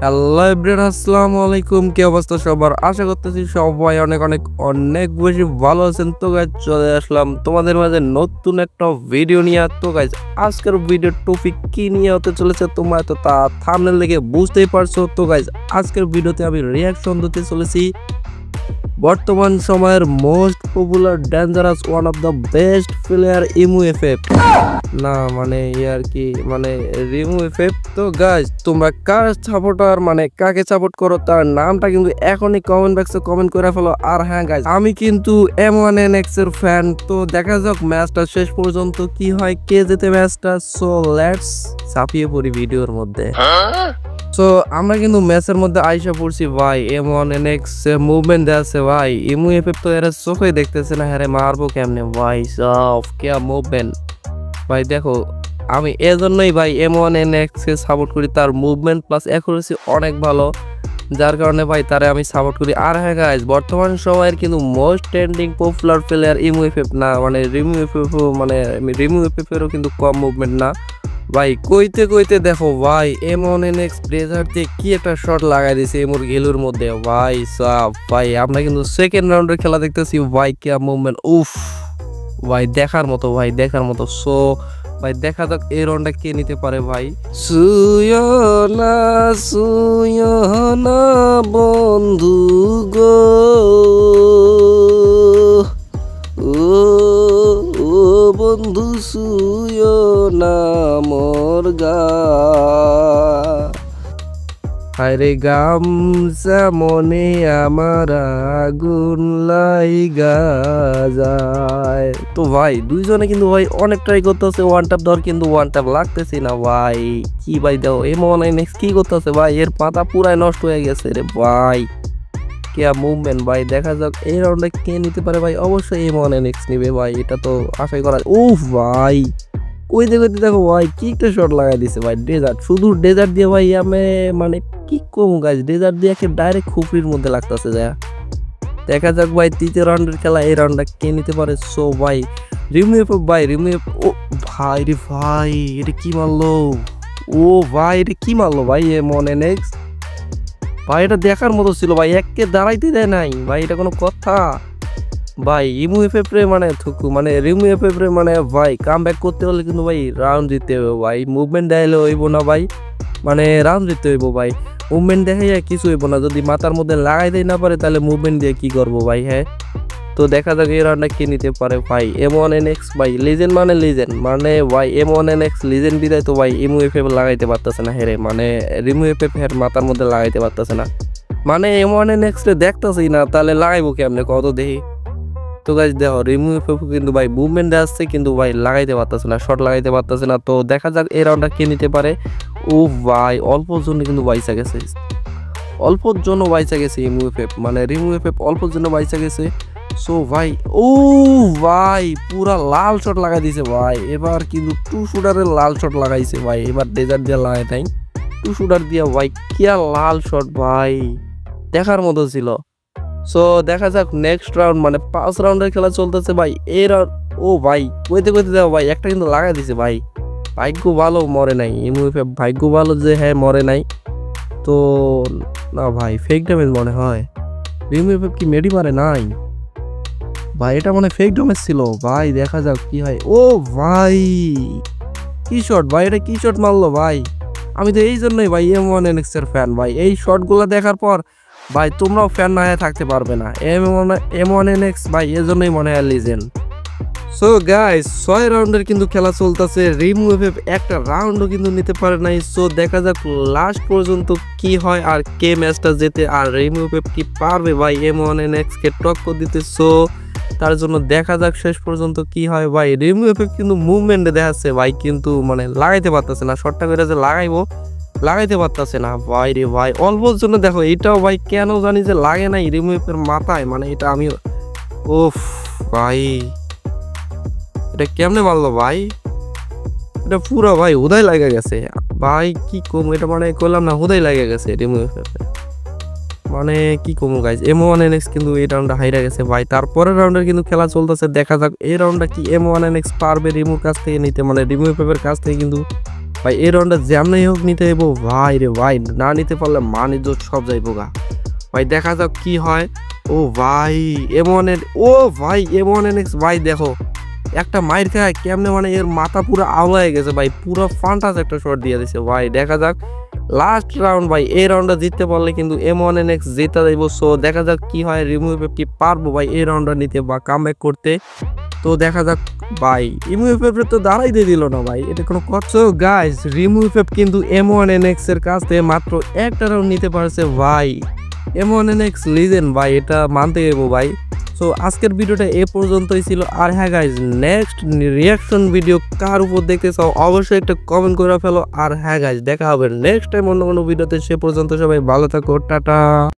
Hello everyone, আসসালামু আলাইকুম। কি অবস্থা সবার? আশা করতেছি সবাই অনেক অনেক অনেক বেশি ভালো আছেন। তো গাইজ চলে আসলাম তোমাদের মাঝে নতুন একটা ভিডিও নিয়ে। তো গাইজ আজকের ভিডিওর টপিক কি নিয়ে হতে চলেছে তোমরা তো তা থাম্বনেল দেখে বুঝতেই পারছো। তো গাইজ আজকের ভিডিওতে আমি রিয়াকশন দিতে চলেছি বর্তমান সময়ের most popular dangerous one of the best player ইমুএফএফ না মানে ইয়ার কি মানে রিমুএফএফ। তো গাইজ তোমরা কার সাপোর্টার মানে কাকে সাপোর্ট করো তার নামটা কিন্তু এখনই কমেন্ট বক্সে কমেন্ট করে ফেলো। আর হ্যাঁ গাইজ আমি কিন্তু M1NX এর ফ্যান। তো দেখা যাক ম্যাচটা শেষ পর্যন্ত কি হয়, কে জিতে ম্যাচটা। সো লেটস চাপিয়ে পড়ি ভিডিওর মধ্যে। তো আমরা কিন্তু ম্যাচের মধ্যে আইসা পড়ছি ভাই। M1NX মুভমেন্ট আছে ভাই, ইমুএফএফ তো এরা চোখে দেখতেছে না, হ্যাঁ মারবো কেমনে ভাই। সব কে মুভমেন্ট ভাই দেখো, আমি এজন্যই ভাই M1NX কে সাপোর্ট করি। তার মুভমেন্ট প্লাস অ্যাকুরেসি অনেক ভালো, যার কারণে ভাই তারে আমি সাপোর্ট করি। আর হ্যাঁ গাইজ বর্তমান সময়ের কিন্তু মোস্ট ট্রেন্ডিং পপুলার প্লেয়ার ইমুএফএফ না মানে রিমুএফএফ এরও কিন্তু কম মুভমেন্ট না ভাই। কইতে কইতে দেখো ভাই M1NX ব্রেজার দিয়ে কি একটা শট লাগাই দিয়েছে এমুর গেলুর মধ্যে ভাই। সাফ ভাই আমরা কিন্তু সেকেন্ড রাউন্ডের খেলা দেখতেছি ভাই, কি মুভমেন্ট উফ ভাই, দেখার মতো ভাই, দেখার মতো। সো ভাই দেখা যাক এই রাউন্ডটা কে নিতে পারে ভাই। সুয় না বন্ধু গো, ও বন্ধু সুয় না মোর গা, আরে গামছা মনে আমার আগুন লাইগা যায়। তো ভাই দুইজনে কিন্তু ভাই অনেক ট্রাই করতেছে ওয়ান ট্যাপ ধর, কিন্তু ওয়ান ট্যাপ লাগতেছে না ভাই। কি ভাই দাও M1NX কি করতেছে ভাই, এর পাতা পুরাই নষ্ট হয়ে গেছে রে ভাই। কে মুভমেন্ট ভাই, দেখা যাক এই রাউন্ডে কে নিতে পারে ভাই। অবশ্যই M1NX নিবে ভাই, এটা তো আশাই করা। উফ ভাই ওই দেখো দেখো ভাই কি একটা শট লাগাই দিছে ভাই। ডেজার্ট, শুধু ডেজার্ট দিয়ে ভাই আমি মানে কি কম গাছ, ডেজার্ট দিয়ে ডাইরেক্ট খুপড়ির মধ্যে লাগতেছে যা। দেখা যাক ভাই তৃতীয় রাউন্ডের খেলা, এই রাউন্ডটা কে নিতে পারে। সো ভাই রিমুএফএফ ভাই, রিমুএফ ও ভাই রে ভাই, এটা কি মারলো ও ভাই, এটা কি মারলো ভাই M1NX ভাই। এটা দেখার মতো ছিল ভাই, এককে দাঁড়াইতে দেয় নাই ভাই, এটা কোনো কথা ভাই। ইমুএফএফ রে মানে থুকু মানে রিমুএফএফ রে মানে ভাই কাম ব্যাক করতে হলে কিন্তু ভাই রাউন্ড দিতে হবে ভাই। মুভমেন্ট দেখাইলে হইব না ভাই, মানে রাউন্ড দিতে হইব ভাই। মুভমেন্ট দেখাই কিছু হইব না, যদি মাথার মধ্যে লাগাই দেয় না পারে তাহলে মুভমেন্ট দিয়ে কি করবো ভাই। হ্যাঁ তো দেখা যাক এই রাউন্ডটা কে নিতে পারে ভাই। M1NX ভাই লিজেন্ড মানে লিজেন্ড মানে ভাই M1NX লিজেন্ড বিদায় তো ভাই ইমুএফএফ লাগাইতে পারতেছে না হেরে, মানে রিমুএফএফ হের মাথার মধ্যে লাগাইতে পারতেছে না, মানে M1NX রে দেখতেছি না, তাহলে লাগাইবো কেমনে কত দেখি। তো গাইজ দেখো রিমুএফএফ কিন্তু ভাই মুভমেন্ট আসছে কিন্তু ভাই লাগাইতে পারতেছে না, শট লাগাইতে পারতেছে না। তো দেখা যাক এই রাউন্ডটা কে নিতে পারে। ও ভাই অল্পর জন্য কিন্তু বাইসা গেছে, অল্পর জন্য বাইসা গেছে ইমুএফএফ, মানে রিমুএফএফ অল্পর জন্য বাইসা গেছে। সো ভাই ও ভাই পুরা লাল শট লাগাই দিছে ভাই। এবার কিন্তু টু শুটারের লাল শট লাগাইছে ভাই, এবার ডেজার্ট দিয়ে লাগাই নাই, টু শুটার দিয়া ভাই কি লাল শট ভাই, দেখার মতো ছিল। সো দেখা যাক নেক্সট রাউন্ড মানে 5 রাউন্ডের খেলা চলতেছে ভাই। এই রাউন্ড ও ভাই কইতে কইতে দাও ভাই, একটা কিন্তু লাগাই দিছে ভাই। ভাগ্য ভালো মরে নাই ইমুএফএফ, ভাগ্য ভালো যে হ্যাঁ মরে নাই। তো না ভাই ফেক ড্যামেজ মনে হয়, ইমুএফএফ কি মেডি মারে নাই ভাই, এটা মানে ফেক ড্যামেজ ছিল ভাই। দেখা যাক কি হয়। ও ভাই কি শট ভাই, এটা কি শট মারলো ভাই। আমি তো এই জন্যই ভাই M1NX এর ফ্যান ভাই, এই শটগুলো দেখার পর ভাই তোমরাও ফ্যান না হয়ে থাকতে পারবে না। M1NX ভাই এজন্যই মনে হয় লিজেন্ড। সো গাইস 6 রাউন্ডের কিন্তু খেলা চলতেছে, রিমুএফএফ একটা রাউন্ডও কিন্তু নিতে পারে নাই। সো দেখা যাক লাস্ট পর্যন্ত কি হয় আর কে ম্যাচটা জেতে, আর রিমুএফএফ কি পারবে ভাই M1NX কে টক্কর দিতে। সো তার জন্য দেখা যাক শেষ পর্যন্ত কি হয় ভাই। রিমুএফএফ কিন্তু মুভমেন্টে দেখাচ্ছে ভাই, কিন্তু মানে লাগাইতে পারতেছে না, শটটা করে যে লাগাইতে পারতেছে না ভাই রে ভাই। অল্পর জন্য দেখো এটাও ভাই কেন জানি যে লাগে নাই রিমুএফের মাথায়, মানে এটা আমি ওফ ভাই এটা কেমনে মারলো ভাই, এটা পুরো ভাই হুদাই লাগে গেছে ভাই। কি কম এটা মানে করলাম না, হুদাই লাগে গেছে রিমুএফের, মানে কি কমু গাইজ। M1NX কিন্তু এই রাউন্ডে হাইরা গেছে ভাই। তারপরের রাউন্ডের কিন্তু খেলা চলতেছে, দেখা যাক এই রাউন্ডটা কি M1NX পারবে রিমুর কাছ থেকে নিতে, মানে রিমুএফএফের কাছ থেকে কিন্তু ভাই এই রাউন্ডটা যেমনই হোক নিতে যাবো ভাই রে ভাই, না নিতে পারলে মান ইজ্জত সব যাইবো গা। ভাই দেখা যাক কি হয়। ও ভাই ও ভাই M1NX ভাই দেখো একটা মাইর খায় কেমনে, মানে এর মাথা পুরো আওলায় গেছে ভাই, পুরো ফান্টাস একটা শট দিয়ে দিছে ভাই। দেখা যাক লাস্ট রাউন্ড ভাই, এই রাউন্ডটা জিততে পারলে কিন্তু M1NX জেতা যাইব। সো দেখা যাক কি হয়, রিমুভ কি পারবো ভাই এই রাউন্ডটা নিতে বা কামব্যাক করতে। তো দেখা যাক ভাই, রিমুভ তো দাঁড়াই দিয়ে দিল না ভাই, এটা কোনো কথা। গাইস রিমুভ কিন্তু M1NX এর কাছ থেকে মাত্র একটা রাউন্ড নিতে পারছে ভাই। M1NX লিজেন্ড ভাই, এটা মানতে যাবো ভাই। সো আজকের ভিডিওটা এ পর্যন্তই ছিল। আর হ্যাঁ গাইজ, নেক্সট রিয়াকশন ভিডিও কার উপর দেখতে চাও অবশ্যই একটা কমেন্ট করে ফেলো। আর হ্যাঁ গাইজ, দেখা হবে নেক্সট টাইম অন্য কোনো ভিডিওতে। সে পর্যন্ত সবাই ভালো থাকো, টাটা।